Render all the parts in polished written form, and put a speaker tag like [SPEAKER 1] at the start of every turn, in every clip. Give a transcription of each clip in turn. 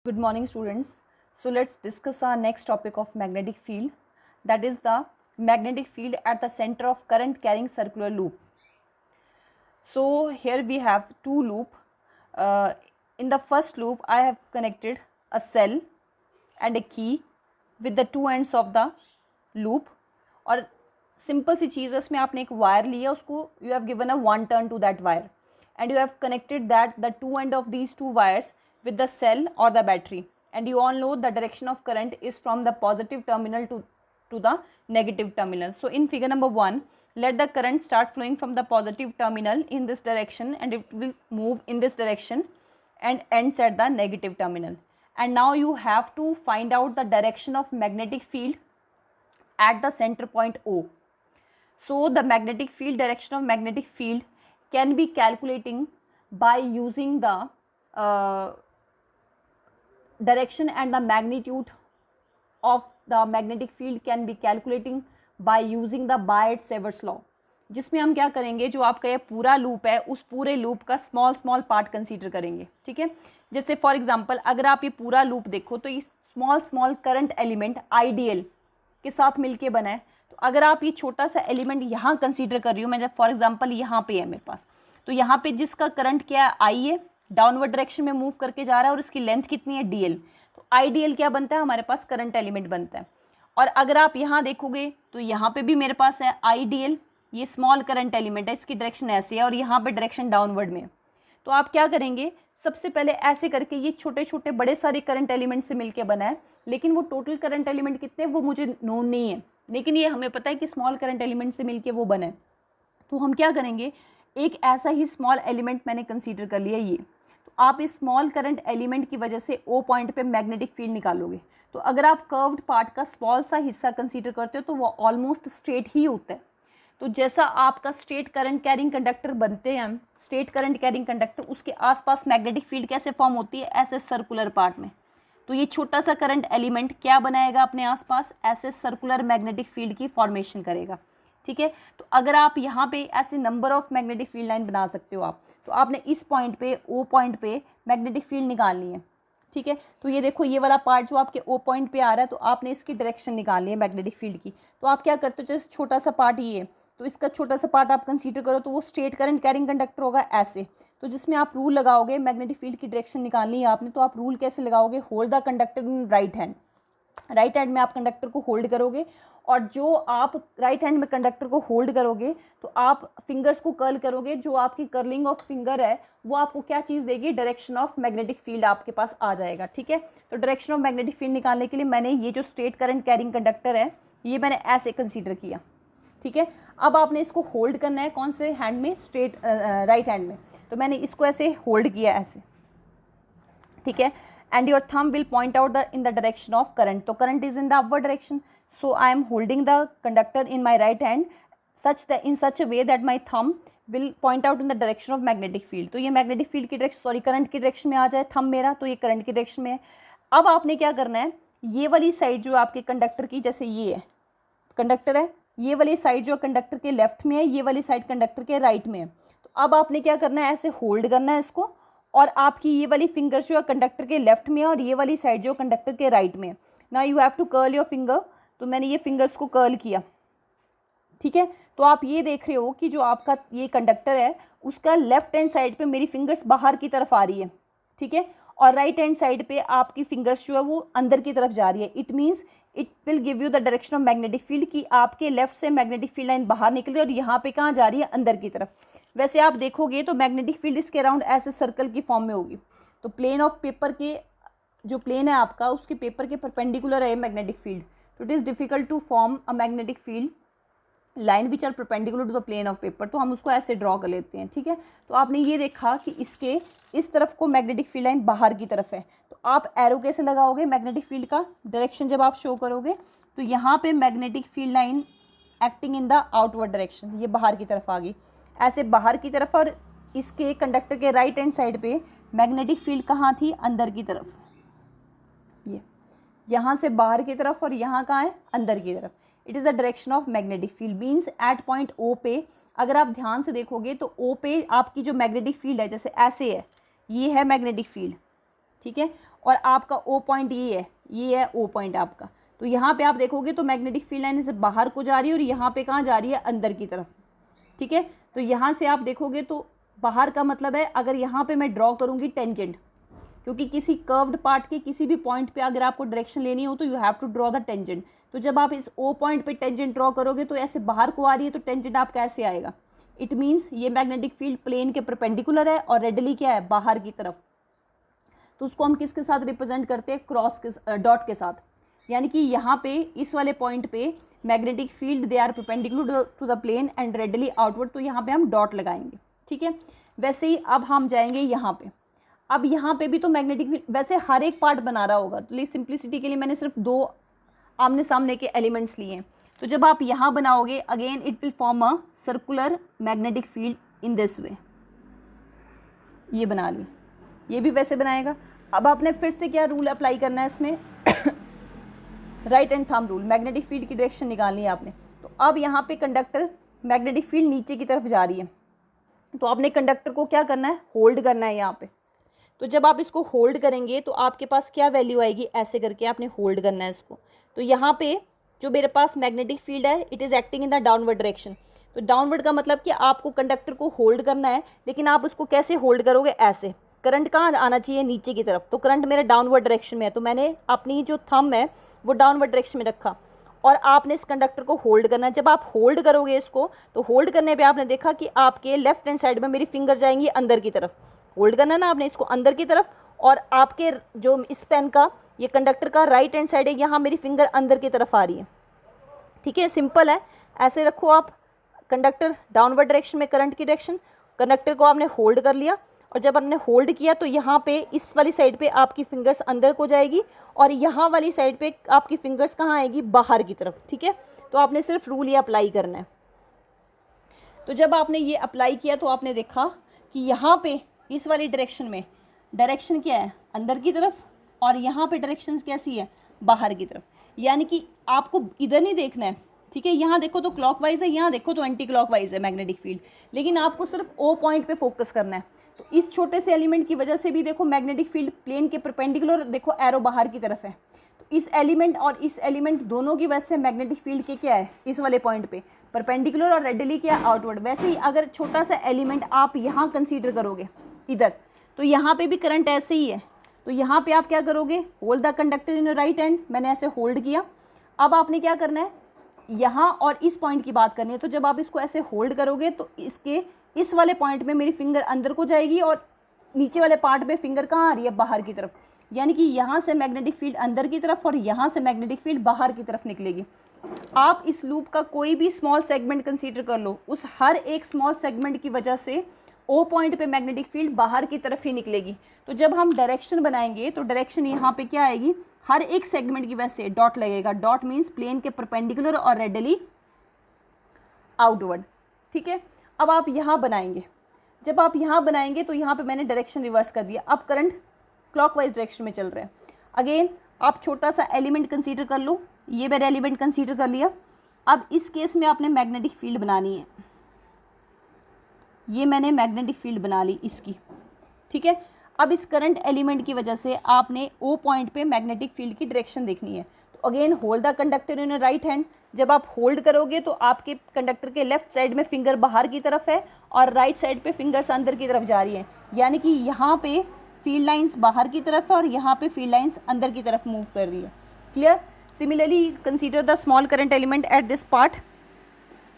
[SPEAKER 1] Good morning, students. So let's discuss our next topic of magnetic field, that is the magnetic field at the center of current carrying circular loop. So here we have two loop. In the first loop I have connected a cell and a key with the two ends of the loop. और simple सी चीज़ है, इसमें आपने एक wire लिया, उसको you have given a one turn to that wire and you have connected that the two end of these two wires with the cell or the battery, and you all know the direction of current is from the positive terminal to the negative terminal. So in figure number 1, let the current start flowing from the positive terminal in this direction and it will move in this direction and ends at the negative terminal. And now you have to find out the direction of magnetic field at the center point O. So the magnetic field, direction of magnetic field can be calculating by using the direction and the magnitude of the magnetic field can be calculating by using the Biot-Savart's law, जिसमें हम क्या करेंगे, जो आपका ये पूरा loop है उस पूरे लूप का स्मॉल पार्ट कंसीडर करेंगे. ठीक है, जैसे फॉर एग्जांपल अगर आप ये पूरा लूप देखो तो ये स्मॉल करंट एलिमेंट आइडियल के साथ मिलके बना है. तो अगर आप ये छोटा सा एलिमेंट यहाँ कंसीडर कर रही हूँ मैं, जब फॉर एग्जांपल यहाँ पे है मेरे पास, तो यहाँ पे जिसका करंट क्या है, आई है, डाउनवर्ड डायरेक्शन में मूव करके जा रहा है और इसकी लेंथ कितनी है, डीएल. तो आईडीएल क्या बनता है, हमारे पास करंट एलिमेंट बनता है. और अगर आप यहाँ देखोगे तो यहाँ पे भी मेरे पास है आईडीएल, ये स्मॉल करंट एलिमेंट है, इसकी डायरेक्शन ऐसे है और यहाँ पे डायरेक्शन डाउनवर्ड में है. तो आप क्या करेंगे, सबसे पहले ऐसे करके ये छोटे छोटे बड़े सारे करंट एलिमेंट से मिलके बना है, लेकिन वो टोटल करंट एलिमेंट कितने वो मुझे नोन नहीं है, लेकिन ये हमें पता है कि स्मॉल करंट एलिमेंट से मिलके वो बना है. तो हम क्या करेंगे, एक ऐसा ही स्मॉल एलिमेंट मैंने कंसीडर कर लिया ये. तो आप इस स्मॉल करंट एलिमेंट की वजह से ओ पॉइंट पे मैग्नेटिक फील्ड निकालोगे. तो अगर आप कर्व्ड पार्ट का स्मॉल सा हिस्सा कंसीडर करते हो तो वो ऑलमोस्ट स्ट्रेट ही होता है. तो जैसा आपका स्ट्रेट करंट कैरिंग कंडक्टर बनते हैं हम, स्ट्रेट करंट कैरिंग कंडक्टर, उसके आसपास मैग्नेटिक फील्ड कैसे फॉर्म होती है, ऐसे सर्कुलर पार्ट में. तो ये छोटा सा करंट एलिमेंट क्या बनाएगा अपने आसपास, ऐसे सर्कुलर मैग्नेटिक फील्ड की फॉर्मेशन करेगा. ठीक है, तो अगर आप यहाँ पे ऐसे number of magnetic field line बना सकते हो आप, तो आपने इस पॉइंट पे ओ पॉइंट पे मैग्नेटिक फील्ड निकालनी है. ठीक है, तो ये देखो ये वाला पार्ट जो आपके ओ पॉइंट पे आ रहा है, तो आपने इसकी डायरेक्शन निकालनी है मैग्नेटिक फील्ड की. तो आप क्या करते हो, जैसे छोटा सा पार्ट ये है, तो इसका छोटा सा पार्ट आप कंसीडर करो, तो वो स्ट्रेट करंट कैरिंग कंडक्टर होगा ऐसे. तो जिसमें आप रूल लगाओगे, मैग्नेटिक फील्ड की डायरेक्शन निकालनी है आपने, तो आप रूल कैसे लगाओगे, hold the conductor in right hand. Right hand में आप कंडक्टर को होल्ड करोगे, और जो आप राइट हैंड में कंडक्टर को होल्ड करोगे तो आप फिंगर्स को कर्ल करोगे. जो आपकी कर्लिंग ऑफ फिंगर है वो आपको क्या चीज़ देगी, डायरेक्शन ऑफ मैग्नेटिक फील्ड आपके पास आ जाएगा. ठीक है, तो डायरेक्शन ऑफ मैग्नेटिक फील्ड निकालने के लिए मैंने ये जो स्ट्रेट करंट कैरिंग कंडक्टर है ये मैंने ऐसे कंसीडर किया. ठीक है, अब आपने इसको होल्ड करना है कौन से हैंड में, स्ट्रेट राइट हैंड में. तो मैंने इसको ऐसे होल्ड किया ऐसे. ठीक है, and your thumb will point out in the direction of current. So current is in the upward direction. So I am holding the conductor in my right hand in such a way that my thumb will point out in the direction of magnetic field. तो ये magnetic field की direction current की direction में आ जाए thumb मेरा, तो ये current की डायरेक्शन में है. अब आपने क्या करना है, ये वाली साइड जो आपके कंडक्टर की, जैसे ये है कंडक्टर है, ये वाली साइड जो कंडक्टर के लेफ्ट में है, ये वाली साइड कंडक्टर के राइट में है. तो अब आपने क्या करना है, ऐसे होल्ड करना है इसको, और आपकी ये वाली फिंगर्स जो है कंडक्टर के लेफ्ट में है और ये वाली साइड जो कंडक्टर के राइट में है. Now you have to curl your finger. तो मैंने ये फिंगर्स को कर्ल किया. ठीक है, तो आप ये देख रहे हो कि जो आपका ये कंडक्टर है उसका लेफ्ट हैंड साइड पे मेरी फिंगर्स बाहर की तरफ आ रही है. ठीक है, और राइट हैंड साइड पे आपकी फिंगर्स जो है वो अंदर की तरफ जा रही है. It means it will give you the direction of magnetic field, कि आपके लेफ्ट से मैग्नेटिक फील्ड लाइन बाहर निकल रही है और यहाँ पे कहाँ जा रही है, अंदर की तरफ. वैसे आप देखोगे तो मैग्नेटिक फील्ड इसके अराउंड ऐसे सर्कल की फॉर्म में होगी. तो प्लेन ऑफ पेपर के जो प्लेन है आपका, उसके पेपर के परपेंडिकुलर है मैग्नेटिक फील्ड. तो it is difficult to form a magnetic field line which are perpendicular to the plane of paper. तो हम उसको ऐसे ड्रॉ कर लेते हैं. ठीक है, तो आपने ये देखा कि इसके इस तरफ को मैग्नेटिक फील्ड लाइन बाहर की तरफ है. तो आप एरो कैसे लगाओगे, मैग्नेटिक फील्ड का डायरेक्शन जब आप शो करोगे तो यहाँ पे magnetic field line acting in the outward direction, ये बाहर की तरफ आ गई ऐसे बाहर की तरफ. और इसके कंडक्टर के राइट हैंड साइड पे मैग्नेटिक फील्ड कहाँ थी, अंदर की तरफ. ये यहाँ से बाहर की तरफ और यहाँ कहाँ है, अंदर की तरफ. It is the direction of magnetic field. Means at point O पे अगर आप ध्यान से देखोगे तो ओ पे आपकी जो मैग्नेटिक फील्ड है जैसे ऐसे है, ये है मैग्नेटिक फील्ड. ठीक है, और आपका ओ पॉइंट ये है ओ पॉइंट आपका। तो यहाँ पे आप देखोगे तो मैग्नेटिक फील्ड लाइन से बाहर को जा रही है और यहाँ पे कहाँ जा रही है, अंदर की तरफ। ठीक है, तो यहाँ से आप देखोगे तो बाहर का मतलब है, अगर यहाँ पे मैं ड्रॉ करूँगी टेंजेंट, क्योंकि किसी कर्व्ड पार्ट के किसी भी पॉइंट पे अगर आपको डायरेक्शन लेनी हो तो you have to draw the tangent. तो जब आप इस ओ पॉइंट पे टेंजेंट ड्रॉ करोगे तो ऐसे बाहर को आ रही है, तो टेंजेंट आपका ऐसे आएगा। इट मीन्स ये मैग्नेटिक फील्ड प्लेन के परपेंडिकुलर है और रेडियली क्या है, बाहर की तरफ। तो उसको हम किसके साथ रिप्रेजेंट करते हैं, क्रॉस के डॉट के साथ। यानी कि यहाँ पे इस वाले पॉइंट पे magnetic field they are perpendicular to the plane and radially outward, तो यहाँ पे हम डॉट लगाएंगे। ठीक है, वैसे ही अब हम जाएंगे यहाँ पे। अब यहाँ पे भी तो मैग्नेटिक फील्ड वैसे हर एक पार्ट बना रहा होगा, तो सिंप्लिसिटी के लिए मैंने सिर्फ 2 आमने सामने के एलिमेंट्स लिए हैं। तो जब आप यहाँ बनाओगे, again it will form a circular magnetic field in this way. ये बना ली, ये भी वैसे बनाएगा। अब आपने फिर से क्या रूल अप्लाई करना है इसमें right and thumb rule. Magnetic field की डायरेक्शन निकालनी है आपने। तो अब यहाँ पे कंडक्टर मैग्नेटिक फील्ड नीचे की तरफ जा रही है, तो आपने कंडक्टर को क्या करना है, होल्ड करना है यहाँ पे। तो जब आप इसको होल्ड करेंगे तो आपके पास क्या वैल्यू आएगी, ऐसे करके आपने होल्ड करना है इसको। तो यहाँ पे जो मेरे पास मैग्नेटिक फील्ड है, it is acting in the downward direction. तो डाउनवर्ड का मतलब कि आपको कंडक्टर को होल्ड करना है, लेकिन आप उसको कैसे होल्ड करोगे, ऐसे। करंट कहाँ आना चाहिए, नीचे की तरफ। तो करंट मेरा डाउनवर्ड डायरेक्शन में है, तो मैंने अपनी जो थंब है वो डाउनवर्ड डायरेक्शन में रखा और आपने इस कंडक्टर को होल्ड करना है। जब आप होल्ड करोगे इसको, तो होल्ड करने पे आपने देखा कि आपके लेफ्ट हैंड साइड में मेरी फिंगर जाएंगी अंदर की तरफ। होल्ड करना ना आपने इसको अंदर की तरफ, और आपके जो इस पेन का, ये कंडक्टर का राइट हैंड साइड है, यहाँ मेरी फिंगर अंदर की तरफ आ रही है। ठीक है, सिंपल है, ऐसे रखो आप। कंडक्टर डाउनवर्ड डायरेक्शन में करंट की डायरेक्शन, कंडक्टर को आपने होल्ड कर लिया, और जब आपने होल्ड किया तो यहाँ पे इस वाली साइड पे आपकी फिंगर्स अंदर को जाएगी और यहाँ वाली साइड पे आपकी फिंगर्स कहाँ आएगी, बाहर की तरफ। ठीक है, तो आपने सिर्फ रूल ये अप्लाई करना है। तो जब आपने ये अप्लाई किया तो आपने देखा कि यहाँ पे इस वाली डायरेक्शन में डायरेक्शन क्या है, अंदर की तरफ, और यहाँ पे डायरेक्शन कैसी है, बाहर की तरफ। यानी कि आपको इधर नहीं देखना है। ठीक है, यहाँ देखो तो क्लॉकवाइज है, यहाँ देखो तो एंटी क्लॉकवाइज है मैग्नेटिक फील्ड, लेकिन आपको सिर्फ ओ पॉइंट पे फोकस करना है। तो इस छोटे से एलिमेंट की वजह से भी देखो मैग्नेटिक फील्ड प्लेन के परपेंडिकुलर, देखो एरो बाहर की तरफ है। तो इस एलिमेंट और इस एलिमेंट दोनों की वजह से मैग्नेटिक फील्ड के क्या है, इस वाले पॉइंट पे परपेंडिकुलर और रेडियली क्या, आउटवर्ड। वैसे ही अगर छोटा सा एलिमेंट आप यहाँ कंसीडर करोगे इधर, तो यहाँ पे भी करंट ऐसे ही है। तो यहाँ पे आप क्या करोगे, hold the conductor in right hand. मैंने ऐसे होल्ड किया। अब आपने क्या करना है, यहाँ और इस पॉइंट की बात करनी है। तो जब आप इसको ऐसे होल्ड करोगे तो इसके इस वाले पॉइंट में मेरी फिंगर अंदर को जाएगी और नीचे वाले पार्ट पे फिंगर कहाँ आ रही है, बाहर की तरफ। यानी कि यहाँ से मैग्नेटिक फील्ड अंदर की तरफ और यहाँ से मैग्नेटिक फील्ड बाहर की तरफ निकलेगी। आप इस लूप का कोई भी स्मॉल सेगमेंट कंसीडर कर लो, उस हर एक स्मॉल सेगमेंट की वजह से ओ पॉइंट पे मैग्नेटिक फील्ड बाहर की तरफ ही निकलेगी। तो जब हम डायरेक्शन बनाएंगे तो डायरेक्शन यहाँ पे क्या आएगी, हर एक सेगमेंट की वजह से डॉट लगेगा। डॉट मीन्स प्लेन के परपेंडिकुलर और रेडियली आउटवर्ड। ठीक है, अब आप यहाँ बनाएंगे। जब आप यहाँ बनाएंगे तो यहाँ पे मैंने डायरेक्शन रिवर्स कर दिया। अब करंट क्लॉकवाइज डायरेक्शन में चल रहा है। अगेन आप छोटा सा एलिमेंट कंसीडर कर लो, ये मैंने एलिमेंट कंसीडर कर लिया। अब इस केस में आपने मैग्नेटिक फील्ड बनानी है। ये मैंने मैग्नेटिक फील्ड बना ली इसकी। ठीक है, अब इस करंट एलिमेंट की वजह से आपने ओ पॉइंट पे मैग्नेटिक फील्ड की डायरेक्शन देखनी है। तो again hold the conductor in right hand. जब आप होल्ड करोगे तो आपके कंडक्टर के लेफ्ट साइड में फिंगर बाहर की तरफ है और राइट साइड पे फिंगर्स अंदर की तरफ जा रही है। यानी कि यहाँ पे फील्ड लाइंस बाहर की तरफ है और यहाँ पे फील्ड लाइंस अंदर की तरफ मूव कर रही है। Clear? Similarly consider the small current element at this part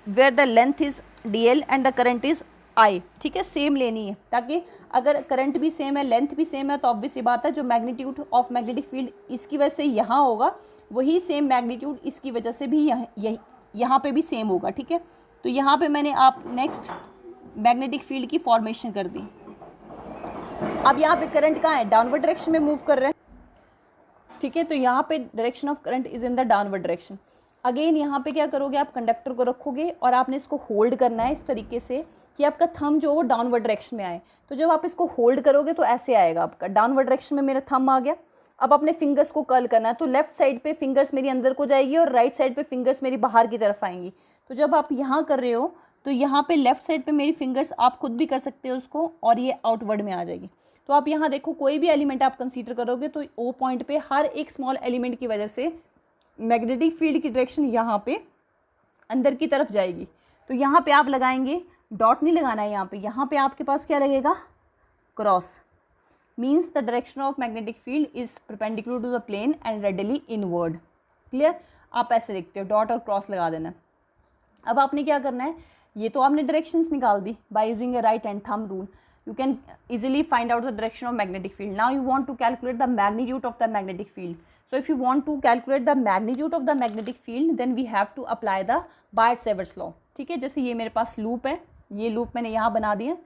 [SPEAKER 1] where the length is DL and the current is I। ठीक है, सेम लेनी है, ताकि अगर करंट भी सेम है, लेंथ भी सेम है, तो ऑब्वियस सी बात है जो मैग्नीट्यूड ऑफ मैग्नेटिक फील्ड इसकी वजह से यहाँ होगा, वही सेम मैग्नीट्यूड इसकी वजह से भी यहाँ पे भी सेम होगा। ठीक है, तो यहाँ पे मैंने आप नेक्स्ट मैग्नेटिक फील्ड की फॉर्मेशन कर दी। अब यहाँ पे करंट कहाँ है, डाउनवर्ड डायरेक्शन में मूव कर रहा है। ठीक है, तो यहाँ पे direction of current is in the downward direction. Again यहाँ पे क्या करोगे, आप कंडक्टर को रखोगे और आपने इसको होल्ड करना है इस तरीके से कि आपका थंब जो वो डाउनवर्ड डायरेक्शन में आए। तो जब आप इसको होल्ड करोगे तो ऐसे आएगा, आपका डाउनवर्ड डायरेक्शन में मेरा थंब आ गया। अब अपने फिंगर्स को कर्ल करना है, तो लेफ्ट साइड पे फिंगर्स मेरी अंदर को जाएगी और राइट साइड पे फिंगर्स मेरी बाहर की तरफ आएंगी। तो जब आप यहाँ कर रहे हो तो यहाँ पे लेफ्ट साइड पे मेरी फिंगर्स, आप खुद भी कर सकते हो उसको, और ये आउटवर्ड में आ जाएगी। तो आप यहाँ देखो कोई भी एलिमेंट आप कंसीडर करोगे तो ओ पॉइंट पे हर एक स्मॉल एलिमेंट की वजह से मैग्नेटिक फील्ड की डायरेक्शन यहाँ पे अंदर की तरफ जाएगी। तो यहाँ पे आप लगाएंगे, डॉट नहीं लगाना है यहाँ पे आपके पास क्या लगेगा, cross, means the direction of magnetic field is perpendicular to the plane and radially inward. Clear, आप ऐसे लिखते हो, डॉट और क्रॉस लगा देना। अब आपने क्या करना है, ये तो आपने डायरेक्शंस निकाल दी by using a right hand thumb rule, you can easily find out the direction of magnetic field. Now you want to calculate the magnitude of the magnetic field. So if you want to calculate the magnitude of the magnetic field, then we have to apply the Biot-Savart's law. ठीक है, जैसे ये मेरे पास loop है, ये loop मैंने यहाँ बना दिया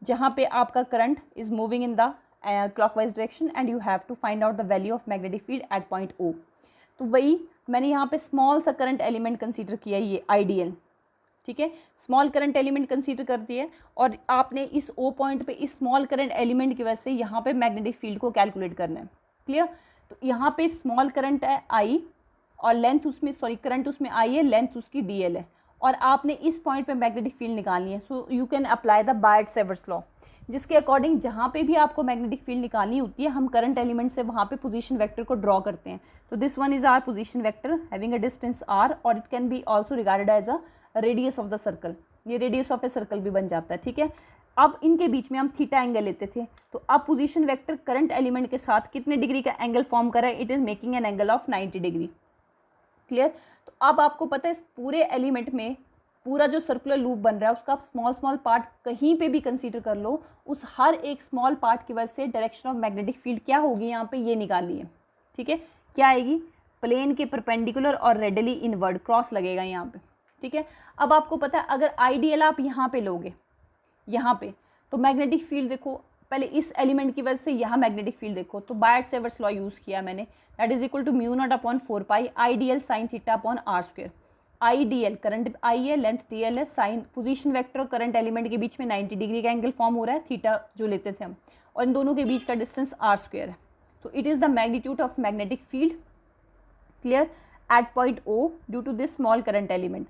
[SPEAKER 1] जहाँ पे आपका current is moving in the clockwise direction and you have to find out the value of magnetic field at point O. तो वही मैंने यहाँ पे स्मॉल सा करंट एलिमेंट कंसीडर किया, ये आइडियल, ठीक है, स्मॉल करंट एलिमेंट कंसीडर कर दिया और आपने इस ओ पॉइंट पे इस स्मॉल करंट एलिमेंट की वजह से यहाँ पे मैग्नेटिक फील्ड को कैलकुलेट करना है। क्लियर, तो यहाँ पे स्मॉल करंट है आई और लेंथ उसमें, सॉरी करंट उसमें आई है, लेंथ उसकी डी एल है और आपने इस पॉइंट पे मैग्नेटिक फील्ड निकालनी है। So you can apply the Biot Savart's law, जिसके अकॉर्डिंग जहाँ पे भी आपको मैग्नेटिक फील्ड निकालनी होती है हम करंट एलिमेंट से वहाँ पे पोजीशन वेक्टर को ड्रॉ करते हैं। तो this one is r position vector having a distance r और it can be also regarded as a radius of the circle, ये रेडियस ऑफ ए सर्कल भी बन जाता है। ठीक है, अब इनके बीच में हम थीटा एंगल लेते थे, तो अब पोजीशन वेक्टर करंट एलिमेंट के साथ कितने डिग्री का एंगल फॉर्म कर रहा है, it is making an angle of 90 degree. Clear, तो अब आपको पता है इस पूरे एलिमेंट में पूरा जो सर्कुलर लूप बन रहा है उसका आप स्मॉल स्मॉल पार्ट कहीं पे भी कंसीडर कर लो, उस हर एक स्मॉल पार्ट की वजह से डायरेक्शन ऑफ मैग्नेटिक फील्ड क्या होगी यहाँ पे ये निकाली है। ठीक है, क्या आएगी, प्लेन के परपेंडिकुलर और रेडिली इनवर्ड, क्रॉस लगेगा यहाँ पे। ठीक है, अब आपको पता है अगर आइडियल आप यहाँ पे लोगे यहाँ पे तो मैग्नेटिक फील्ड देखो, पहले इस एलिमेंट की वजह से यहाँ मैग्नेटिक फील्ड देखो, तो बायट-सेवर्ट्स लॉ यूज़ किया मैंने, that is equal to μ0/4 pi ideal sine theta upon r square. Ideal current I है, लेंथ डी एल है, साइन पोजीशन वेक्टर और करंट एलिमेंट के बीच में 90 डिग्री का एंगल फॉर्म हो रहा है, थीटा जो लेते थे हम, और इन दोनों के बीच का डिस्टेंस r स्क्वायर है। तो it is the magnitude of magnetic field, clear, at point O due to this small current element.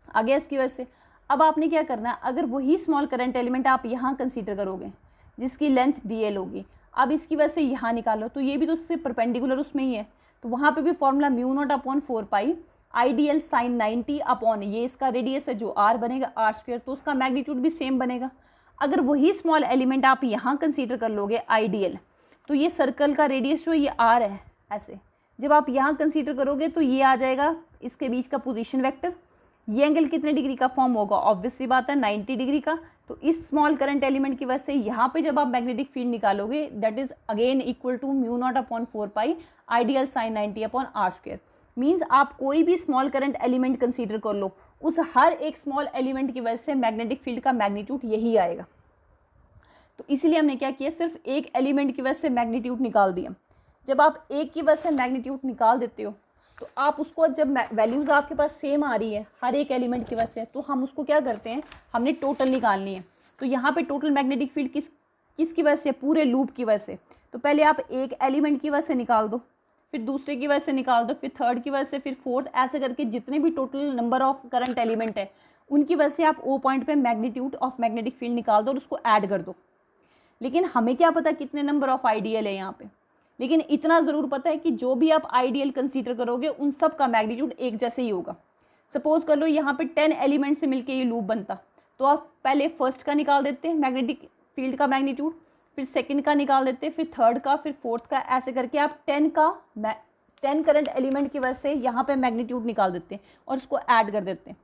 [SPEAKER 1] आगे इसकी वजह से अब आपने क्या करना है, अगर वही स्मॉल करंट एलिमेंट आप यहाँ कंसीडर करोगे जिसकी लेंथ डी एल होगी, अब इसकी वजह से यहाँ निकालो तो ये भी तो उससे परपेंडिकुलर उसमें ही है, तो वहाँ पे भी formula μ0/4 pi ideal sine 90 upon ये इसका रेडियस है जो r बनेगा r स्क्वायर, तो उसका मैग्नीट्यूड भी सेम बनेगा। अगर वही स्मॉल एलिमेंट आप यहाँ कंसीडर कर लोगे आइडियल, तो ये सर्कल का रेडियस जो ये r है, ऐसे जब आप यहाँ कंसीडर करोगे तो ये आ जाएगा इसके बीच का पोजीशन वेक्टर, ये एंगल कितने डिग्री का फॉर्म होगा, ऑब्वियस सी बात है 90 डिग्री का। तो इस स्मॉल करंट एलिमेंट की वजह से यहाँ पे जब आप मैग्नेटिक फील्ड निकालोगे that is again equal to μ0/4 pi ideal sine 90 upon r square. Means आप कोई भी स्मॉल करंट एलिमेंट कंसीडर कर लो, उस हर एक स्मॉल एलिमेंट की वजह से मैग्नेटिक फील्ड का मैग्नीट्यूड यही आएगा। तो इसीलिए हमने क्या किया, सिर्फ एक एलिमेंट की वजह से मैग्नीट्यूड निकाल दिया। जब आप एक की वजह से मैग्नीट्यूड निकाल देते हो तो आप उसको जब वैल्यूज़ आपके पास सेम आ रही है हर एक एलिमेंट की वजह से, तो हम उसको क्या करते हैं, हमने टोटल निकालनी है। तो यहाँ पे टोटल मैग्नेटिक फील्ड किसकी वजह से, पूरे लूप की वजह से। तो पहले आप एक एलिमेंट की वजह से निकाल दो, फिर दूसरे की वजह से निकाल दो, फिर थर्ड की वजह से, फिर फोर्थ, ऐसे करके जितने भी total number of current element है उनकी वजह से आप ओ पॉइंट पे मैग्नीट्यूड ऑफ मैग्नेटिक फील्ड निकाल दो और उसको ऐड कर दो। लेकिन हमें क्या पता कितने नंबर ऑफ आइडियल है यहाँ पे, लेकिन इतना ज़रूर पता है कि जो भी आप आइडियल कंसीडर करोगे उन सब का मैग्नीट्यूड एक जैसे ही होगा। सपोज कर लो यहाँ पे 10 एलिमेंट से मिलके ये लूप बनता, तो आप पहले फर्स्ट का निकाल देते हैं मैग्नेटिक फील्ड का मैग्नीट्यूड, फिर सेकंड का निकाल देते हैं, फिर थर्ड का, फिर फोर्थ का, ऐसे करके आप 10 करंट एलिमेंट की वजह से यहाँ पे मैग्नीट्यूड निकाल देते हैं और उसको ऐड कर देते हैं।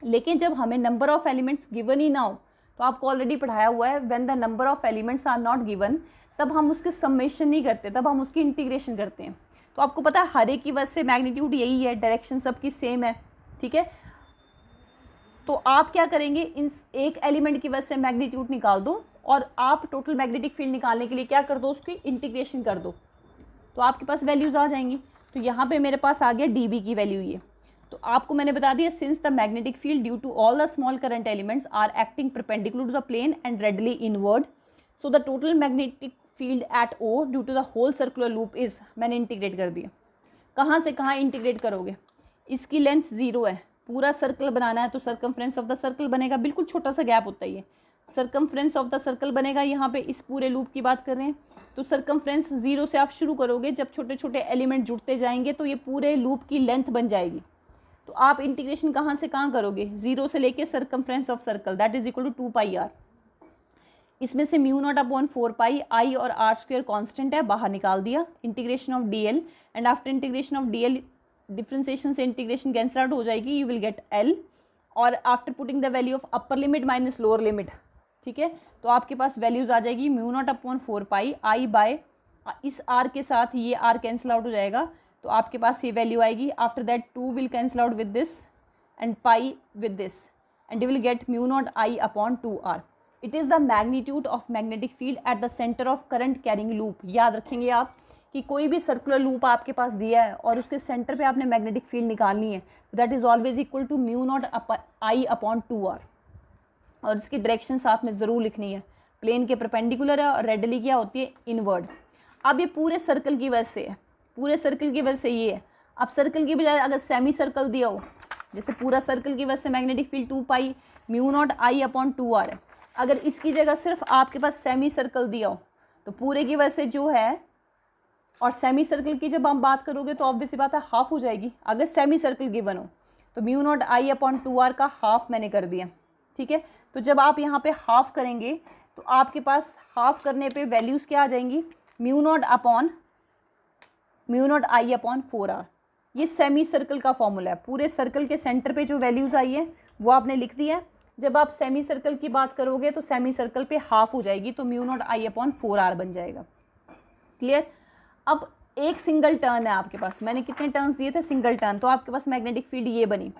[SPEAKER 1] लेकिन जब हमें नंबर ऑफ एलिमेंट्स गिवन ही ना हो, तो आपको ऑलरेडी पढ़ाया हुआ है when the number of elements are not given, तब हम उसके समेशन नहीं करते, तब हम उसकी इंटीग्रेशन करते हैं। तो आपको पता है हर एक की वजह से मैग्नीट्यूड यही है, डायरेक्शन सबकी सेम है। ठीक है, तो आप क्या करेंगे, इन एक एलिमेंट की वजह से मैग्नीट्यूड निकाल दो और आप टोटल मैग्नेटिक फील्ड निकालने के लिए क्या कर दो, उसकी इंटीग्रेशन कर दो, तो आपके पास वैल्यूज़ आ जाएंगी। तो यहाँ पे मेरे पास आ गया dB की वैल्यू ये। तो आपको मैंने बता दिया, since the magnetic field due to all the small current elements are acting perpendicular to the plane and radially inward, so the total magnetic field at O due to the whole circular loop is, मैंने integrate कर दिया। कहाँ से कहाँ integrate करोगे, इसकी length 0 है, पूरा सर्कल बनाना है तो सर्कमफ्रेंस ऑफ द सर्कल बनेगा, बिल्कुल छोटा सा गैप होता है ये सर्कमफ्रेंस ऑफ द सर्कल बनेगा, यहाँ पे इस पूरे लूप की बात कर रहे हैं। तो सर्कमफ्रेंस 0 से आप शुरू करोगे, जब छोटे छोटे एलिमेंट जुड़ते जाएंगे तो ये पूरे लूप की लेंथ बन जाएगी। तो आप इंटीग्रेशन कहाँ से कहाँ करोगे, 0 से लेके circumference of circle that is equal to 2πr। इसमें से μ0/4π आई और आर स्क्वायर कॉन्स्टेंट है, बाहर निकाल दिया। Integration of dl and after integration of dl differentiation से इंटीग्रेशन कैंसिल आउट हो जाएगी, यू विल गेट l। और after putting the value of upper limit minus lower limit, ठीक है, तो आपके पास वैल्यूज आ जाएगी μ0/4π आई बाय इस r के साथ ये r कैंसिल आउट हो जाएगा, तो आपके पास ये वैल्यू आएगी। After that 2 will cancel out with this and pi with this and you will get μ0I/2r। It is the magnitude of magnetic field at the centre of current carrying loop. याद रखेंगे आप कि कोई भी circular loop आपके पास दिया है और उसके सेंटर पे आपने मैग्नेटिक फील्ड निकालनी है, that is always equal to μ0I/2r। और इसकी डायरेक्शन साथ में ज़रूर लिखनी है, प्लेन के परपेंडिकुलर है और रेडली क्या होती है, इनवर्ड। अब ये पूरे सर्कल की वजह से है, पूरे सर्कल की वजह से ये है। अब सर्कल की बजाय अगर सेमी सर्कल दिया हो, जैसे पूरा सर्कल की वजह से मैग्नेटिक फील्ड 2π μ0I/2r है, अगर इसकी जगह सिर्फ आपके पास सेमी सर्कल दिया हो तो पूरे की वजह से जो है, और सेमी सर्कल की जब हम बात करोगे तो ऑब्वियसली बात है हाफ हो जाएगी। अगर सेमी सर्कल गिवन हो तो μ0I/2r का हाफ मैंने कर दिया, ठीक है। तो जब आप यहाँ पे हाफ करेंगे तो आपके पास हाफ करने पे वैल्यूज़ क्या आ जाएंगी, μ0I/4r। ये सेमी सर्कल का फॉर्मूला है। पूरे सर्कल के सेंटर पे जो वैल्यूज़ आई है वो आपने लिख दिया है। जब आप सेमी सर्कल की बात करोगे तो सेमी सर्कल पे हाफ हो जाएगी, तो μ0I/4r बन जाएगा। क्लियर। अब एक सिंगल टर्न है आपके पास, मैंने कितने टर्न्स दिए थे, सिंगल टर्न, तो आपके पास मैग्नेटिक फील्ड ये बनी।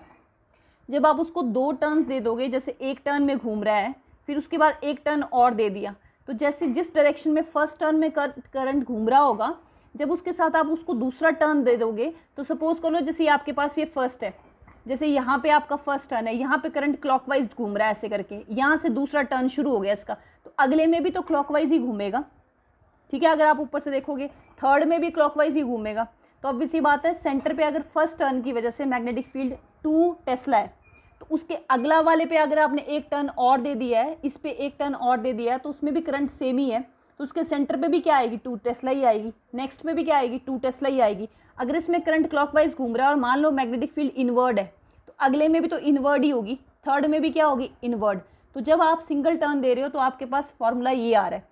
[SPEAKER 1] जब आप उसको 2 टर्न्स दे दोगे, जैसे एक टर्न में घूम रहा है फिर उसके बाद एक टर्न और दे दिया, तो जैसे जिस डायरेक्शन में फर्स्ट टर्न में करंट घूम रहा होगा, जब उसके साथ आप उसको दूसरा टर्न दे दोगे, तो सपोज करो जैसे आपके पास ये फर्स्ट है, जैसे यहाँ पे आपका फर्स्ट टर्न है, यहाँ पे करंट क्लॉकवाइज घूम रहा है ऐसे करके, यहाँ से दूसरा टर्न शुरू हो गया इसका, तो अगले में भी तो क्लॉकवाइज ही घूमेगा, ठीक है। अगर आप ऊपर से देखोगे थर्ड में भी क्लॉकवाइज ही घूमेगा। तो अब इसी बात है, सेंटर पे अगर फर्स्ट टर्न की वजह से मैग्नेटिक फील्ड 2 टेस्ला है, तो उसके अगला वाले पे अगर आपने एक टर्न और दे दिया है, इस पे एक टर्न और दे दिया है, तो उसमें भी करंट सेम ही है, तो उसके सेंटर पे भी क्या आएगी, 2 टेस्ला ही आएगी। नेक्स्ट में भी क्या आएगी, 2 टेस्ला ही आएगी। अगर इसमें करंट क्लॉकवाइज घूम रहा है और मान लो मैग्नेटिक फील्ड इनवर्ड है, तो अगले में भी तो इनवर्ड ही होगी, थर्ड में भी क्या होगी, इनवर्ड। तो जब आप सिंगल टर्न दे रहे हो तो आपके पास फॉर्मूला ये आ रहा है।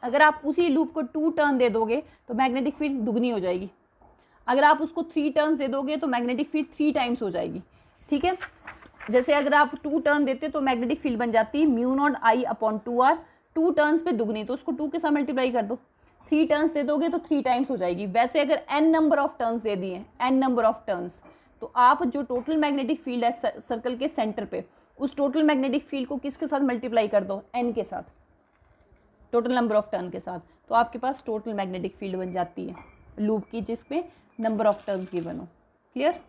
[SPEAKER 1] अगर आप उसी लूप को 2 टर्न दे दोगे तो मैग्नेटिक फील्ड दुगनी हो जाएगी। अगर आप उसको 3 टर्न्स दे दोगे तो मैग्नेटिक फील्ड 3 टाइम्स हो जाएगी, ठीक है। जैसे अगर आप 2 टर्न देते तो मैग्नेटिक फील्ड बन जाती है μ0I/2r, 2 टर्न्स पे दुगनी, तो उसको 2 के साथ मल्टीप्लाई कर दो। 3 टर्न्स दे दोगे तो 3 टाइम्स हो जाएगी। वैसे अगर n नंबर ऑफ टर्न्स दे दिए, n नंबर ऑफ टर्न्स, तो आप जो टोटल मैग्नेटिक फील्ड है सर्कल के सेंटर पे, उस टोटल मैग्नेटिक फील्ड को किसके साथ मल्टीप्लाई कर दो, n के साथ, टोटल नंबर ऑफ टर्न के साथ, तो आपके पास टोटल मैग्नेटिक फील्ड बन जाती है लूप की, जिसमें नंबर ऑफ टर्न्स गिवन हो। क्लियर।